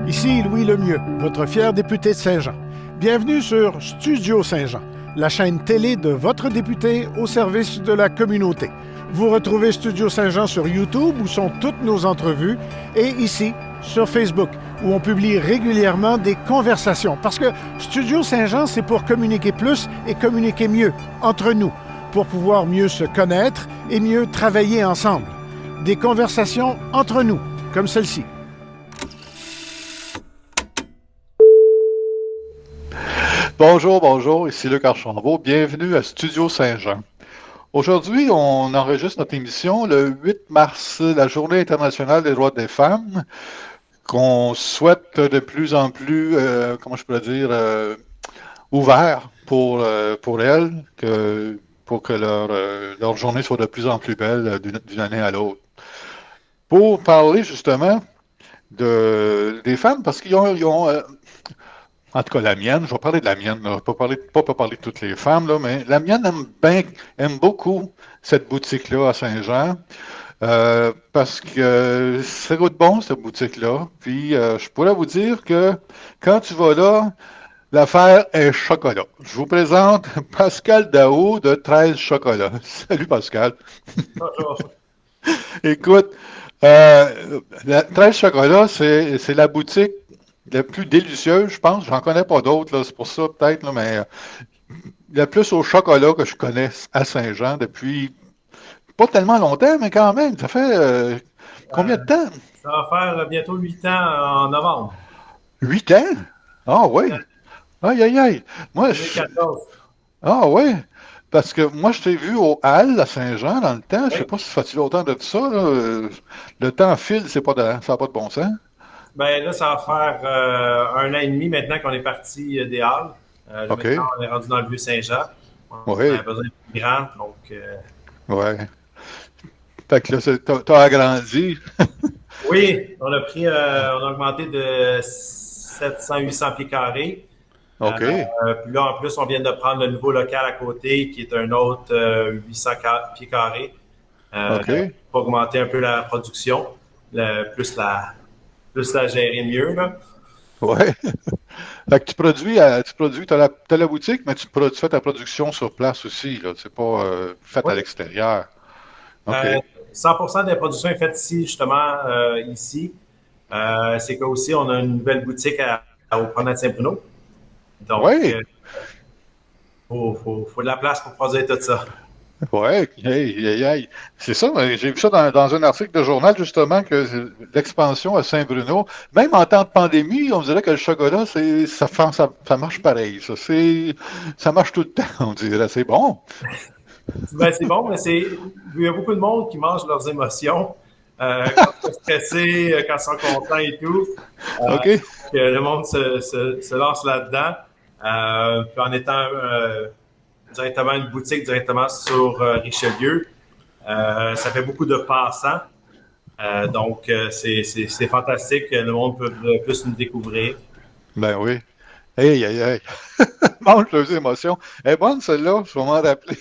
Ici Louis Lemieux, votre fier député de Saint-Jean. Bienvenue sur Studio Saint-Jean, la chaîne télé de votre député au service de la communauté. Vous retrouvez Studio Saint-Jean sur YouTube où sont toutes nos entrevues et ici sur Facebook où on publie régulièrement des conversations. Parce que Studio Saint-Jean, c'est pour communiquer plus et communiquer mieux entre nous, pour pouvoir mieux se connaître et mieux travailler ensemble. Des conversations entre nous, comme celle-ci. Bonjour, ici Luc Archambault. Bienvenue à Studio Saint-Jean. Aujourd'hui, on enregistre notre émission le 8 mars, la Journée internationale des droits des femmes, qu'on souhaite de plus en plus, ouvert pour elles, pour que leur journée soit de plus en plus belle d'une année à l'autre. Pour parler justement des femmes, parce qu'ils ont en tout cas, la mienne, je vais parler de la mienne, là, pas parler de toutes les femmes, là, mais la mienne aime beaucoup cette boutique-là à Saint-Jean, parce que ça goûte bon, cette boutique-là. Puis, je pourrais vous dire que quand tu vas là, l'affaire est chocolat. Je vous présente Pascal Daou de 13 Chocolats. Salut, Pascal. Bonjour. Écoute, 13 Chocolats, c'est la boutique la plus délicieuse, je pense. J'en connais pas d'autres, là, c'est pour ça peut-être, là, mais la plus au chocolat que je connais à Saint-Jean depuis pas tellement longtemps, mais quand même. Ça fait combien de temps? Ça va faire bientôt 8 ans en novembre. 8 ans? Ah oui. Aïe, aïe, aïe. Moi, 2014. Ah oui. Parce que moi, je t'ai vu au Hall à Saint-Jean dans le temps. Je sais pas si ça fait longtemps de ça, là. Le temps file, ça n'a pas de bon sens. Ben là, ça va faire 1 an et demi maintenant qu'on est parti des Halles. OK. Maintenant, on est rendu dans le Vieux-Saint-Jean. On Oui. a besoin de migrants, donc... Ouais. Fait que là, t'as agrandi. Oui, on a augmenté de 700-800 pieds carrés. OK. Puis là, en plus, on vient de prendre le nouveau local à côté, qui est un autre 800 pieds carrés. OK. Pour augmenter un peu la production, plus la gérer mieux, là. Ouais. Fait que tu produis, t'as la boutique, mais tu fais ta production sur place aussi, là. C'est pas fait à Oui. l'extérieur. OK. 100% des productions est faite ici, justement, ici. C'est qu'aussi, on a une nouvelle boutique au Promenade Saint-Bruno. Donc, Oui. faut de la place pour produire tout ça. Ouais, hey. C'est ça, j'ai vu ça dans un article de journal, justement, que l'expansion à Saint-Bruno, même en temps de pandémie, on dirait que le chocolat, ça marche pareil. Ça marche tout le temps, on dirait. C'est bon. Ben, c'est bon, mais il y a beaucoup de monde qui mange leurs émotions. Quand ils sont stressés, quand ils sont contents et tout. OK. Que le monde se lance là-dedans. Puis en étant directement une boutique directement sur Richelieu, ça fait beaucoup de passants. Donc, c'est fantastique que le monde peut plus nous découvrir. Ben oui. Hey. Mange leurs émotions. Elle est bonne, celle-là, je vais m'en rappeler.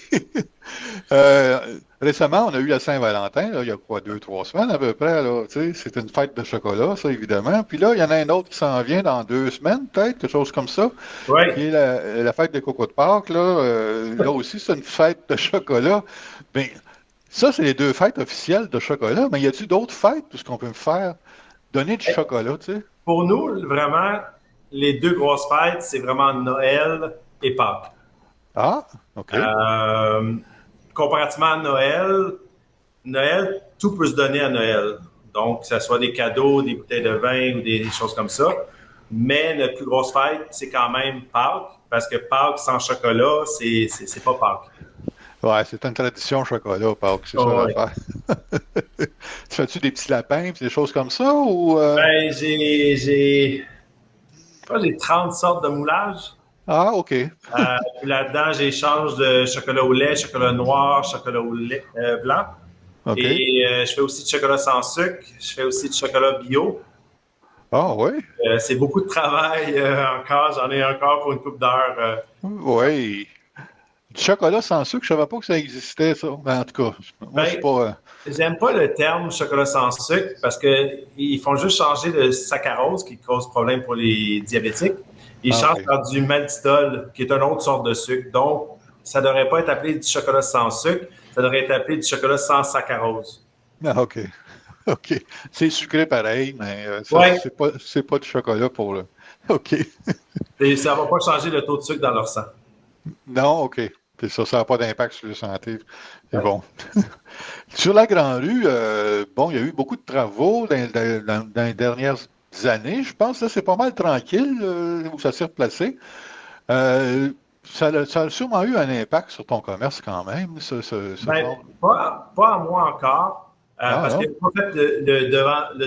Récemment, on a eu la Saint-Valentin, là, il y a quoi, 2, 3 semaines à peu près, là, tu sais, c'est une fête de chocolat, ça, évidemment. Puis là, il y en a un autre qui s'en vient dans 2 semaines, peut-être, quelque chose comme ça, Oui. qui est la fête des cocos de Pâques, là. Là aussi, c'est une fête de chocolat. Mais ça, c'est les 2 fêtes officielles de chocolat. Mais y a-t-il d'autres fêtes où ce qu'on peut me faire donner du chocolat, tu sais? Pour nous, vraiment, les 2 grosses fêtes, c'est vraiment Noël et Pâques. Ah, OK. Comparativement à Noël, tout peut se donner à Noël. Donc, que ce soit des cadeaux, des bouteilles de vin ou des choses comme ça. Mais notre plus grosse fête, c'est quand même Pâques, parce que Pâques sans chocolat, c'est pas Pâques. Ouais, c'est une tradition chocolat, Pâques, c'est ça Oh, ouais. l'affaire. Tu fais-tu des petits lapins pis des choses comme ça ou Ben, j'ai 30 sortes de moulages. Ah, OK. Puis là-dedans, j'échange de chocolat au lait, chocolat noir, chocolat au lait blanc. OK. Et je fais aussi de chocolat sans sucre. Je fais aussi de chocolat bio. Ah oui. C'est beaucoup de travail encore. J'en ai encore pour une couple d'heures. Oui. Du chocolat sans sucre, je savais pas que ça existait, ça. Ben, en tout cas, moi, je suis Ben, pas. J'aime pas le terme chocolat sans sucre parce qu'ils font juste changer le saccharose qui cause problème pour les diabétiques. Ils Ah, changent OK. par du maltitol qui est une autre sorte de sucre. Donc, ça devrait pas être appelé du chocolat sans sucre, ça devrait être appelé du chocolat sans saccharose. Ah, OK. OK. C'est sucré pareil, mais Ouais, c'est pas du chocolat pour le. OK. et ça va pas changer le taux de sucre dans leur sang. Non, OK. C'est ça, ça n'a pas d'impact sur la santé. C'est Ouais. bon. Sur la Grande Rue, bon, il y a eu beaucoup de travaux dans les dernières années. Je pense que c'est pas mal tranquille où ça s'est replacé. Ça a sûrement eu un impact sur ton commerce quand même, ce Ben, genre. pas à moi encore, Ah parce que non? j'ai pas fait le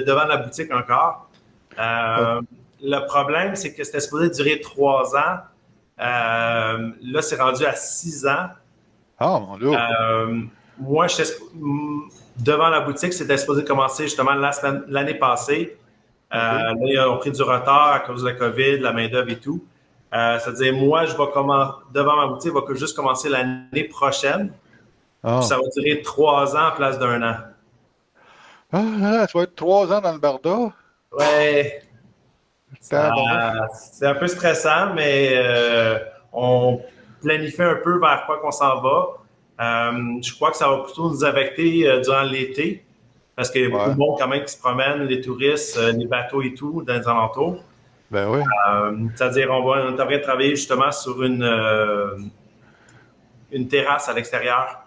devant de la boutique encore. OK. Euh, le problème, c'est que c'était supposé durer 3 ans. Là, c'est rendu à 6 ans. Ah, mon Dieu. Euh, moi, devant la boutique, c'était supposé commencer justement l'année passée. OK. Là, ils ont pris du retard à cause de la COVID, la main-d'œuvre et tout. C'est-à-dire, moi, je vais devant ma boutique, va juste commencer l'année prochaine. Puis Ah. ça va durer 3 ans en place d'un an. Ah, là, tu vas être 3 ans dans le barda. Ouais, Tabarnouche. c'est un peu stressant, mais on planifie un peu vers quoi qu'on s'en va. Je crois que ça va plutôt nous affecter durant l'été, parce qu'il y a beaucoup Ouais. de monde quand même qui se promène, les touristes, les bateaux et tout, dans les alentours. Ben oui. C'est-à-dire, on est en train de travailler justement sur une terrasse à l'extérieur.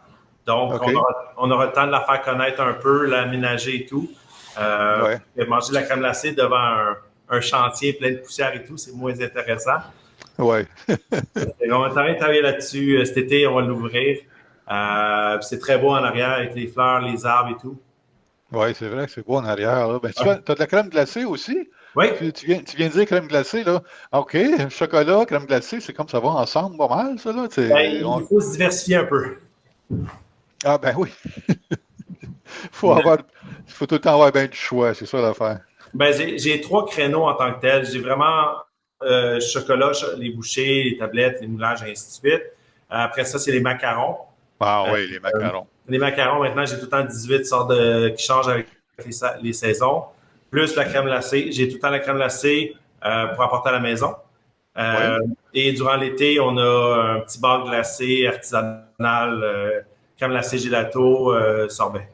Donc, OK. on aura le temps de la faire connaître un peu, l'aménager et tout. Ouais. Manger de la crème glacée devant un chantier plein de poussière et tout, c'est moins intéressant. Ouais. Et on est en train de travailler là-dessus. Cet été, on va l'ouvrir. C'est très beau en arrière avec les fleurs, les arbres et tout. Ouais, c'est vrai que c'est beau en arrière, là. Ben, tu as de la crème glacée aussi? Oui, Tu viens de dire crème glacée, là. OK, chocolat, crème glacée, c'est comme ça va ensemble pas mal, ça, là. ben, il faut se diversifier un peu. Ah, ben oui. Faut avoir, faut tout le temps avoir bien du choix, c'est ça l'affaire. Ben, j'ai 3 créneaux en tant que tel. J'ai vraiment chocolat, les bouchées, les tablettes, les moulages, et ainsi de suite. Après ça, c'est les macarons. Ah Euh, oui, les macarons. les macarons, maintenant, j'ai tout le temps 18 sortes qui changent avec les saisons. Plus la crème glacée. J'ai tout le temps la crème glacée pour apporter à la maison. Oui. Euh, et durant l'été, on a un petit bar glacé artisanal, crème glacée gelato, sorbet.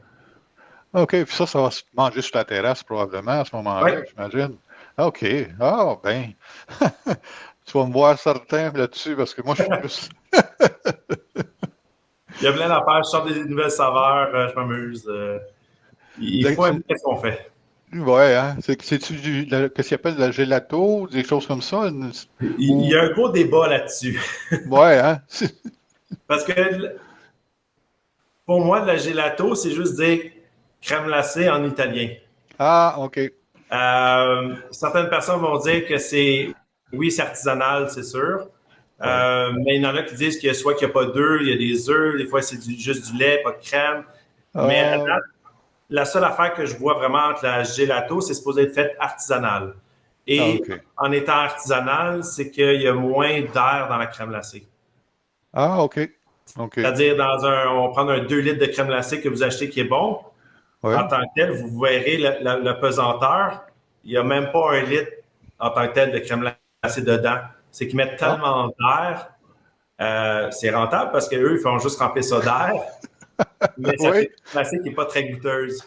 OK, puis ça va se manger sur la terrasse probablement à ce Oui, moment-là, j'imagine. OK. Ah, ben. Tu vas me voir certain là-dessus parce que moi, je suis plus. il y a plein d'affaires. Je sors des nouvelles saveurs, je m'amuse. Il Là, faut aimer ce qu'on fait. ouais, hein? C'est-tu qu'est-ce qu'ils appellent la gelato, des choses comme ça? Il y Ou, a un gros débat là-dessus. ouais, hein? Parce que pour moi, la gelato, c'est juste dire crème glacée en italien. Ah, OK. Certaines personnes vont dire que oui, c'est artisanal, c'est sûr. Ouais. Mais il y en a qui disent qu'il n'y a pas d'œufs, il y a des œufs, des fois c'est juste du lait, pas de crème. Mais à Ah, date, la seule affaire que je vois vraiment entre la gelato, c'est supposé être fait artisanal. ah, Et OK. en étant artisanal, c'est qu'il y a moins d'air dans la crème glacée. Ah, OK. OK. C'est-à-dire, on va prendre un 2 litres de crème glacée que vous achetez qui est bon. En Ouais. tant que tel, vous verrez la pesanteur. Il n'y a même pas 1 litre en tant que tel de crème glacée dedans. C'est qu'ils mettent Ah, tellement d'air. C'est rentable parce qu'eux, ils font juste remplir ça d'air. Mais ça fait oui. une crème glacée qui n'est pas très goûteuse.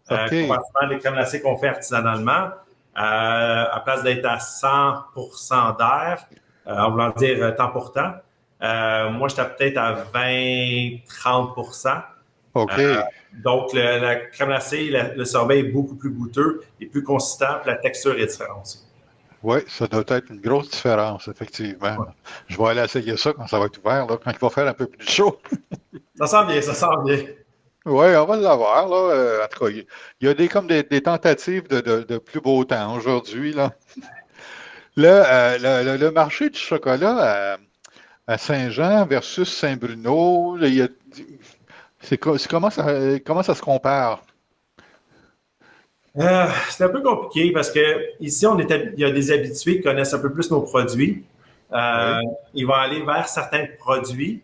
OK. Comparativement les crèmes glacées qu'on fait artisanalement, à place d'être à 100% d'air, en voulant dire temps pour temps, moi, j'étais peut-être à 20-30%. OK. Donc, la crème glacée, le sorbet est beaucoup plus goûteux et plus consistant, puis la texture est différente aussi. Oui, ça doit être une grosse différence, effectivement. Ouais. Je vais aller essayer ça quand ça va être ouvert, là, quand il va faire un peu plus chaud. Ça sent bien, ça sent bien. Oui, on va l'avoir, là. En tout cas, il y a comme des tentatives de plus beau temps aujourd'hui, là. Là, le marché du chocolat à Saint-Jean versus Saint-Bruno, là, comment ça se compare? C'est un peu compliqué parce que ici, il y a des habitués qui connaissent un peu plus nos produits. Oui, Ils vont aller vers certains produits.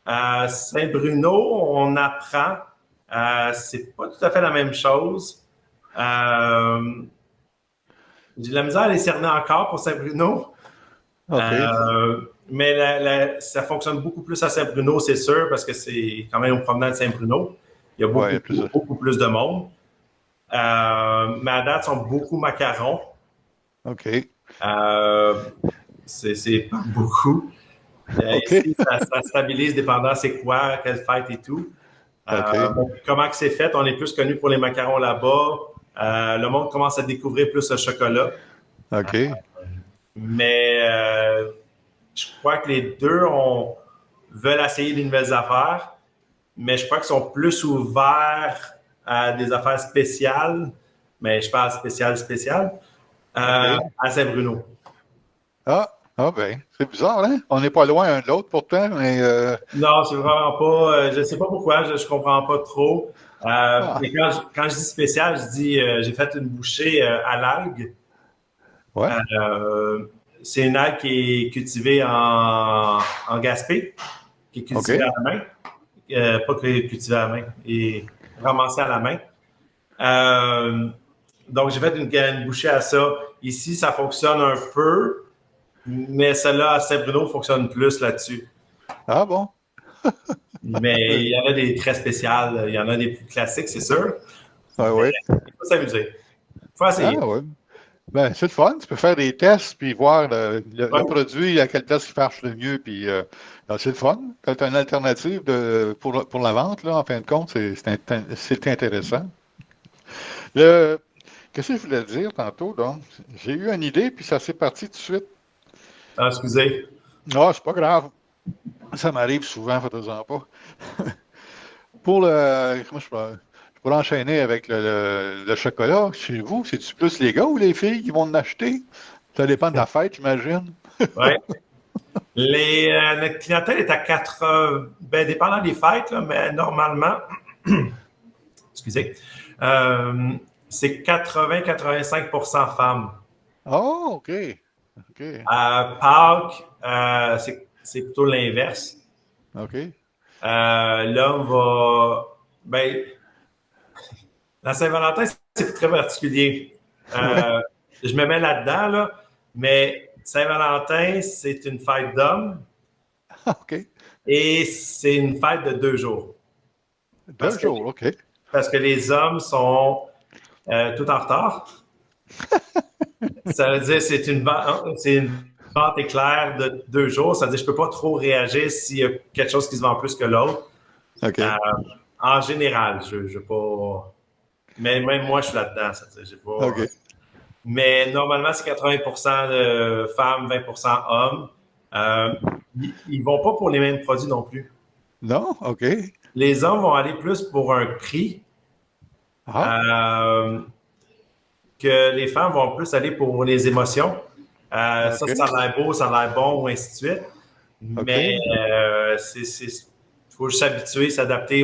À Saint-Bruno, on apprend. C'est pas tout à fait la même chose. J'ai de la misère à les cerner encore pour Saint-Bruno. OK. Mais ça fonctionne beaucoup plus à Saint-Bruno, c'est sûr, parce que c'est quand même au promenade de Saint-Bruno. Il y a Ouais, beaucoup plus de monde. Mais à date, sont beaucoup macarons. OK. C'est pas beaucoup. OK. Ici, ça stabilise dépendant c'est quoi, quelle fête et tout. OK. Comment que c'est fait? On est plus connu pour les macarons là-bas. Le monde commence à découvrir plus le chocolat. OK. Mais je crois que les deux veulent essayer des nouvelles affaires, mais je crois qu'ils sont plus ouverts à des affaires spéciales. Mais je parle spécial, à Saint-Bruno. Ben, c'est bizarre, hein? On n'est pas loin un de l'autre pourtant, mais Non, c'est vraiment pas. Je ne sais pas pourquoi, je comprends pas trop. ah, Mais quand je dis spécial, je dis j'ai fait une bouchée à l'algue. ouais, Euh, c'est une algue qui est cultivée en Gaspé, qui est cultivée OK. à la main. Pas cultivée à la main, et ramassée à la main. Donc, j'ai fait une bouchée à ça. Ici, ça fonctionne un peu, mais celle-là à Saint-Bruno fonctionne plus là-dessus. Ah bon? Mais il y en a des très spéciales, il y en a des plus classiques, c'est sûr. Ouais, Mais ouais. il faut s'amuser. Il faut Ah essayer. ouais. Ben, c'est le fun. Tu peux faire des tests puis voir le Ouais. produit, à quelle place il marche le mieux. Puis, c'est le fun. Quand tu as une alternative pour la vente, là, en fin de compte, c'est intéressant. Le, Qu'est-ce que je voulais dire tantôt, donc? J'ai eu une idée, puis ça s'est parti tout de suite. Ah, excusez. Ah, c'est pas grave. Ça m'arrive souvent, faites-en pas. Je pourrais enchaîner avec le chocolat. Chez vous, c'est-tu plus les gars ou les filles qui vont en acheter? Ça dépend de la fête, j'imagine. Ouais. Notre clientèle est à 80, ben, dépendant des fêtes, là, mais normalement, excusez, euh, c'est 80-85% femmes. Oh, OK. OK. À Pâques, c'est plutôt l'inverse. OK. L'homme va. Ben, la Saint-Valentin, c'est très particulier. Ouais. Je me mets là-dedans, là, mais Saint-Valentin, c'est une fête d'hommes OK. et c'est une fête de 2 jours. Parce Deux que, jours, OK. parce que les hommes sont tout en retard. Ça veut dire que c'est une vente éclair de 2 jours. Ça veut dire que je ne peux pas trop réagir s'il y a quelque chose qui se vend plus que l'autre. OK. Euh, En général, je ne pas. Mais même moi, je suis là-dedans. Ça veut dire, j'ai pas. OK. Mais normalement, c'est 80% de femmes, 20% hommes. Ils ne vont pas pour les mêmes produits non plus. Non? OK. Les hommes vont aller plus pour un prix, Ah, euh, que les femmes vont plus aller pour les émotions. Ça OK. a l'air beau, ça a l'air bon, ou ainsi de suite. Mais OK. faut juste s'habituer, s'adapter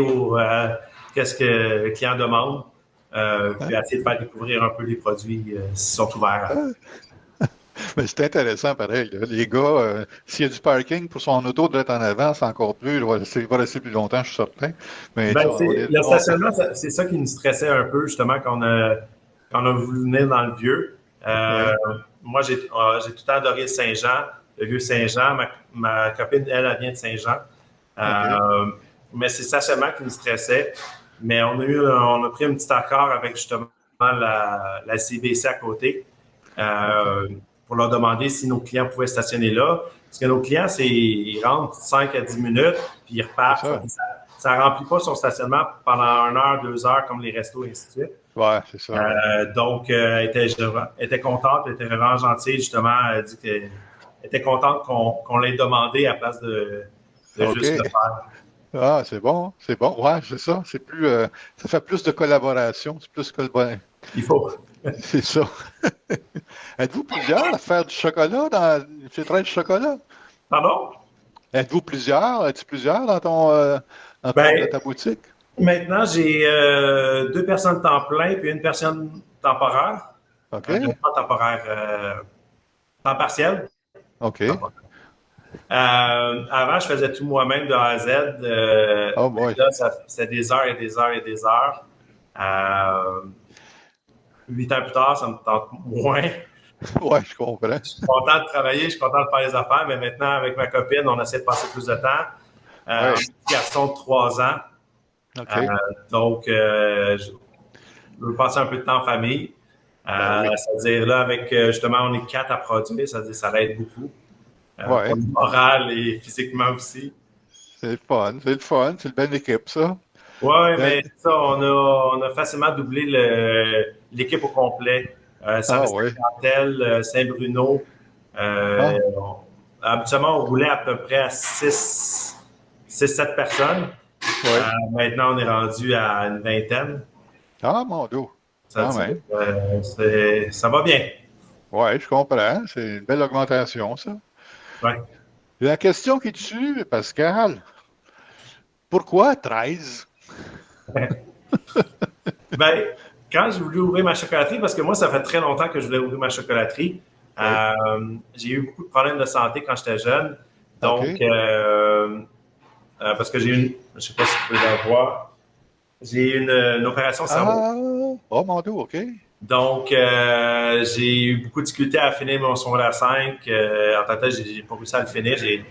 qu'est-ce que le client demande, puis Hein? essayer de faire découvrir un peu les produits s'ils sont ouverts. Mais c'est intéressant, pareil, là. Les gars, s'il y a du parking pour son auto d'être en avant, c'est encore plus. Il va rester plus longtemps, je suis certain. Mais tu Ben, sais, le stationnement, c'est ça qui nous stressait un peu, justement, quand on a voulu venir dans le vieux. ouais. Moi, j'ai tout le temps adoré Saint-Jean, le vieux Saint-Jean. Ma copine, elle vient de Saint-Jean. OK. Mais c'est le stationnement qui nous stressait. Mais on a pris un petit accord avec justement la CBC à côté euh, pour leur demander si nos clients pouvaient stationner là. Parce que nos clients, ils rentrent 5 à 10 minutes, puis ils C'est repartent. ça. Ça ne remplit pas son stationnement pendant 1 heure, 2 heures, comme les restos et ainsi de suite. Ouais, c'est ça. Donc, elle était contente, elle était vraiment gentille, justement. Elle dit qu'elle était contente qu'on l'ait demandé à place de juste le OK. faire. Ah, c'est bon. C'est bon. Ouais, c'est ça. Ça fait plus de collaboration. C'est plus que Il faut. c'est ça. Êtes-vous plusieurs à faire du chocolat dans le filtrage de chocolat? Pardon? Êtes-vous plusieurs? Es-tu plusieurs dans Ben, ta boutique? maintenant, j'ai 2 personnes temps plein puis une personne temporaire. OK. Pas temporaire, temps partiel. OK. Avant, je faisais tout moi-même de A à Z. Oh boy. Là, c'était des heures et des heures et des heures. 8 ans plus tard, ça me tente moins. Ouais, je comprends. Je suis content de travailler, je suis content de faire les affaires, mais maintenant, avec ma copine, on essaie de passer plus de temps. Un Ouais. petit garçon de 3 ans. OK. Donc, je veux passer un peu de temps en famille. Ben oui. C'est-à-dire, là, avec justement, on est 4 à produire, c'est-à-dire, ça aide beaucoup. Ouais. Pour le moral et physiquement aussi. C'est le fun. C'est le fun. C'est une belle équipe, ça. Oui, Ben, mais ça, on a facilement doublé l'équipe au complet. ah Service à oui. clientèle, Saint-Bruno. Ah, Habituellement, on roulait à peu près à 6-7 personnes. oui. Maintenant, on est rendu à une vingtaine. Ah, mon Dieu. Ça, Quand même. ça va bien. Oui, je comprends. C'est une belle augmentation, ça. Ouais. La question qui tue, Pascal, pourquoi 13? Ben, quand j'ai voulu ouvrir ma chocolaterie, parce que moi, ça fait très longtemps que je voulais ouvrir ma chocolaterie, Oui. j'ai eu beaucoup de problèmes de santé quand j'étais jeune. Donc, OK. parce que j'ai une, je sais pas si vous pouvez la voir, j'ai eu une opération au cerveau. Ah, oh, mon Dieu, OK. Donc, j'ai eu beaucoup de difficultés à finir mon secondaire 5. En tant que tel, j'ai pas réussi à le finir. J'ai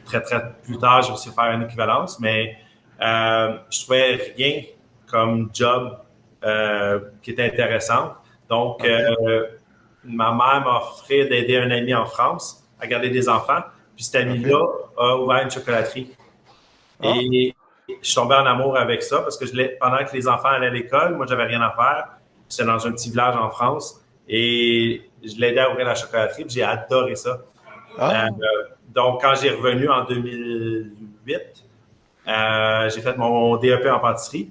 très plus tard, j'ai aussi faire une équivalence, mais je trouvais rien comme job qui était intéressant. Donc, OK. ma mère m'a offert d'aider un ami en France à garder des enfants. Puis cet OK. ami-là a ouvert une chocolaterie. Ah, Et je suis tombé en amour avec ça parce que pendant que les enfants allaient à l'école, moi, j'avais rien à faire. J'étais dans un petit village en France et je l'aidais à ouvrir la chocolaterie. Puis j'ai adoré ça. Euh, ah, donc, quand j'ai revenu en 2008, j'ai fait mon DEP en pâtisserie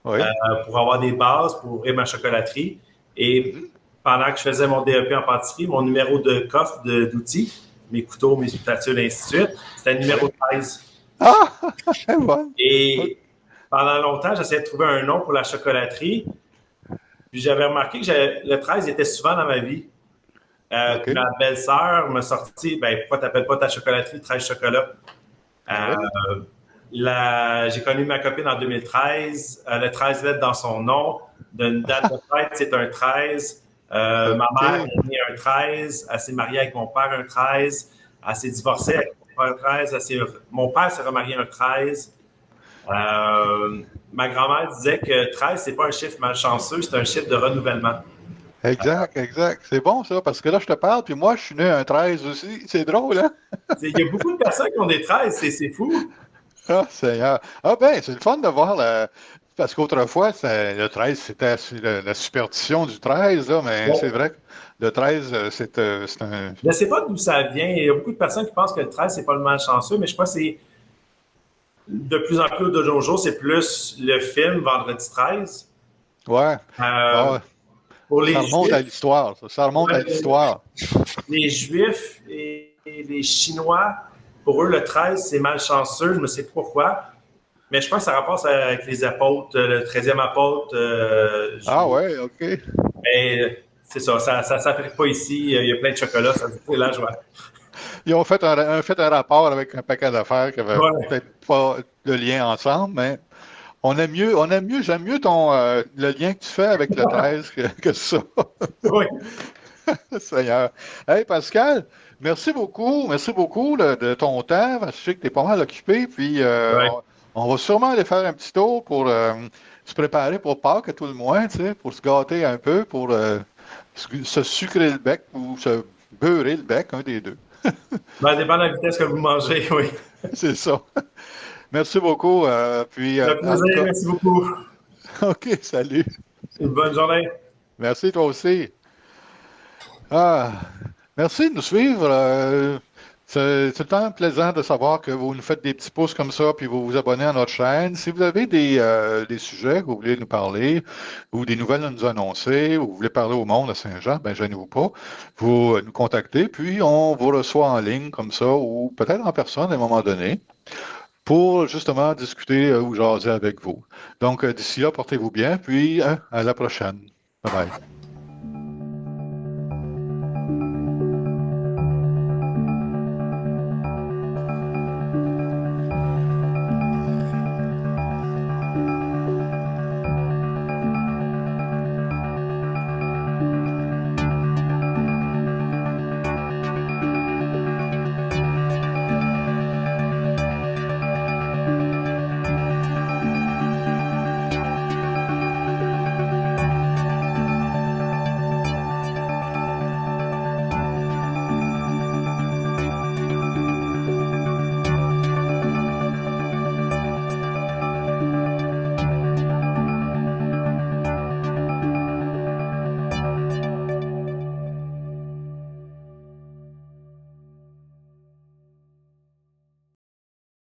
oui. pour avoir des bases pour ouvrir ma chocolaterie. Et Mhm. pendant que je faisais mon DEP en pâtisserie, mon numéro de coffre d'outils, mes couteaux, mes spatules, et ainsi de suite, c'était le Oui. numéro 13. Ah, c'est bon. OK. Et pendant longtemps, j'essayais de trouver un nom pour la chocolaterie. Puis j'avais remarqué que le 13 était souvent dans ma vie. Puis OK. ma belle-sœur m'a sorti, ben pourquoi t'appelles pas ta chocolaterie 13 chocolats? Oui. Euh, j'ai connu ma copine en 2013. Elle a 13 lettres dans son nom. D'une date de fête, c'est un 13. Ma mère OK. est née un 13. Elle s'est mariée avec mon père un 13. Elle s'est divorcée avec mon père un 13. Mon père s'est remarié un 13. Ma grand-mère disait que 13, c'est pas un chiffre malchanceux, c'est un chiffre de renouvellement. Exact, exact. C'est bon, ça, parce que là, je te parle, puis moi, je suis né un 13 aussi. C'est drôle, hein? Il y a beaucoup de personnes qui ont des 13, c'est fou. Ah, Seigneur. Ah, ben, c'est le fun de voir parce qu'autrefois, le 13, c'était la superstition du 13, là, mais c'est Bon, vrai que le 13, c'est un. je ne sais pas d'où ça vient. Il y a beaucoup de personnes qui pensent que le 13, c'est pas le malchanceux, mais je crois que c'est de plus en plus de nos jours, c'est plus le film Vendredi 13. Ouais. Euh, Ah, pour ça les remonte à Juifs, l'histoire, ça. Ça remonte à ouais, l'histoire. les Juifs et les Chinois, pour eux, le 13, c'est malchanceux. Je ne sais pas pourquoi. Mais je crois que ça rapporte avec les apôtres, le 13e apôtre. Ah, ouais, OK. Mais c'est ça, ça s'applique pas ici. Il y a plein de chocolat, ça c'est la joie. Ils ont fait un rapport avec un paquet d'affaires qui n'avaient Ouais, peut-être pas de lien ensemble, mais j'aime mieux le lien que tu fais avec le 13 que ça. oui. Seigneur. Hey Pascal, merci beaucoup de ton temps. Je sais que tu es pas mal occupé, puis Ouais. on va sûrement aller faire un petit tour pour se préparer pour Pâques à tout le moins, tu sais, pour se gâter un peu, pour se sucrer le bec ou se beurrer le bec, un des deux. Ben, dépend de la vitesse que vous mangez, oui. C'est ça. Merci beaucoup. Puis, Ça fait en tout plaisir, cas, merci beaucoup. OK, salut. Une bonne journée. Merci toi aussi. Ah, merci de nous suivre. C'est tout le temps plaisant de savoir que vous nous faites des petits pouces comme ça, puis vous vous abonnez à notre chaîne. Si vous avez des sujets que vous voulez nous parler, ou des nouvelles à nous annoncer, ou vous voulez parler au monde à Saint-Jean, ben gênez-vous pas. Vous nous contactez, puis on vous reçoit en ligne comme ça, ou peut-être en personne à un moment donné, pour justement discuter ou jaser avec vous. Donc, d'ici là, portez-vous bien, puis à la prochaine. Bye bye.